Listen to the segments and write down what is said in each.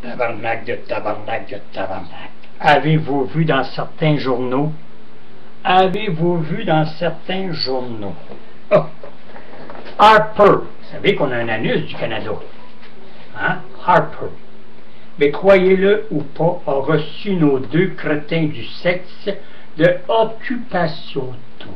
Tabarnak de tabarnak de tabarnak. Avez-vous vu dans certains journaux? Avez-vous vu dans certains journaux? Oh. Harper. Vous savez qu'on a un anus du Canada. Hein? Harper. Mais croyez-le ou pas, a reçu nos deux crétins du sexe de Occupation Double.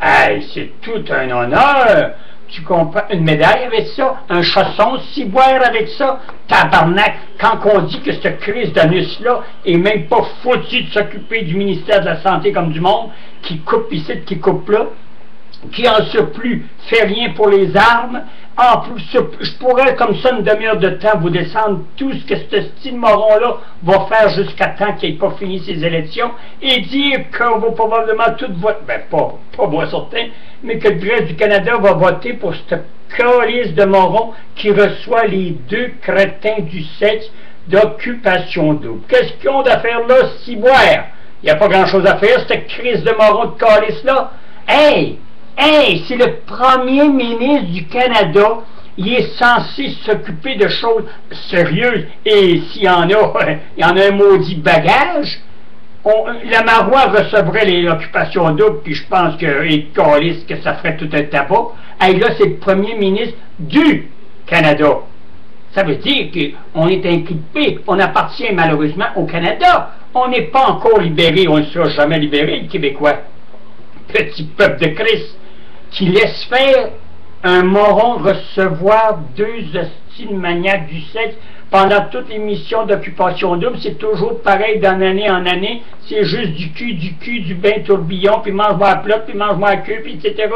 Hey, c'est tout un honneur! Tu comprends? Une médaille avec ça? Un chasson ciboire avec ça? Tabarnak! Quand on dit que cette crise d'anus-là est même pas foutu de s'occuper du ministère de la Santé comme du monde, qui coupe ici, qui coupe là, qui en surplus fait rien pour les armes, en plus, je pourrais comme ça une demi-heure de temps vous descendre tout ce que ce style moron-là va faire jusqu'à temps qu'il n'ait pas fini ses élections et dire qu'on va probablement tout voter, ben pas moi certain, mais que le reste du Canada va voter pour cette calice de moron qui reçoit les deux crétins du sexe d'Occupation Double. Qu'est-ce qu'ils ont d'affaire là, ciboire? Il n'y a pas grand-chose à faire, cette crise de moron de calice-là. Hey! Hey, c'est le premier ministre du Canada, il est censé s'occuper de choses sérieuses, et s'il y en a, il y en a un maudit bagage. La Marois recevrait l'occupation double, puis je pense que ça ferait tout un tabac. Hey, là, c'est le premier ministre du Canada. Ça veut dire qu'on est inculpé, on appartient malheureusement au Canada. On n'est pas encore libéré, on ne sera jamais libéré, le Québécois. Petit peuple de Christ, qui laisse faire un moron recevoir deux hostiles maniaques du sexe pendant toutes les missions d'Occupation Double. C'est toujours pareil d'année en année. C'est juste du cul, du bain tourbillon, puis mange-moi à plat, puis mange-moi à queue, puis etc.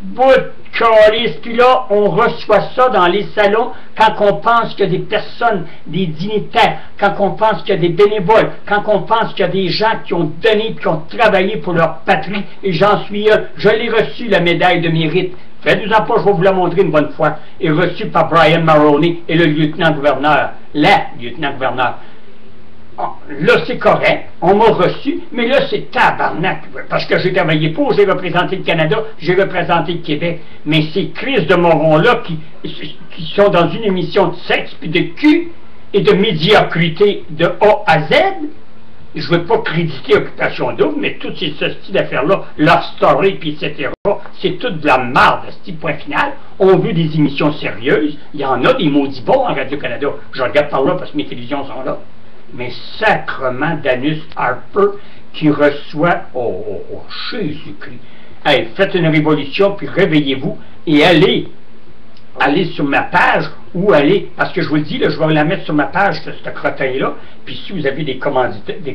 Bout de calice. Puis là, on reçoit ça dans les salons quand on pense qu'il y a des personnes, des dignitaires, quand on pense qu'il y a des bénévoles, quand on pense qu'il y a des gens qui ont donné, qui ont travaillé pour leur patrie, et j'en suis un. Je l'ai reçu, la médaille de mérite. Faites-vous-en pas, je vais vous la montrer une bonne fois. Et reçu par Brian Mulroney et le lieutenant-gouverneur. La lieutenant-gouverneur. Là, c'est correct, on m'a reçu, mais là, c'est tabarnak. Parce que j'ai travaillé pour, j'ai représenté le Canada, j'ai représenté le Québec. Mais ces crises de morons-là qui sont dans une émission de sexe, puis de cul, et de médiocrité de A à Z, je ne veux pas créditer Occupation Double, mais toutes ces hosties d'affaires-là, Love Story, puis etc., c'est toute de la marde, hostie, point final. On veut des émissions sérieuses. Il y en a des maudits bons en Radio-Canada. Je regarde par là parce que mes télévisions sont là. Mais sacrement d'anus Harper qui reçoit, Jésus-Christ. Hey, faites une révolution, puis réveillez-vous et allez sur ma page, ou allez, parce que je vous le dis, là, je vais la mettre sur ma page, ce crottin-là, puis si vous avez des commanditaires, des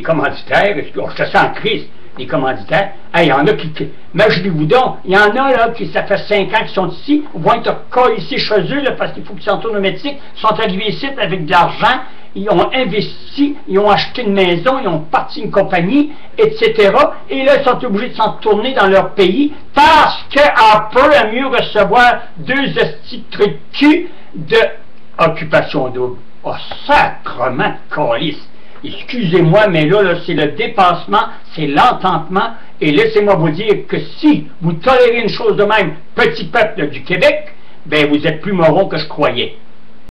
commanditaires, je te sens en crise, des commanditaires, il y en a qui imaginez-vous donc, il y en a là, qui ça fait 5 ans qu'ils sont ici, vont être ici chez eux, là, parce qu'il faut qu'ils s'en tournent au médecin, sont arrivés ici avec de l'argent, ils ont investi, ils ont acheté une maison, ils ont parti une compagnie, etc. Et là, ils sont obligés de s'en tourner dans leur pays parce que Harper a mieux recevoir deux hosties de trucs de cul de Occupation Double. Oh, sacrement de calice! Excusez-moi, mais là c'est le dépassement, c'est l'entendement, et laissez-moi vous dire que si vous tolérez une chose de même, petit peuple du Québec, ben vous êtes plus moron que je croyais.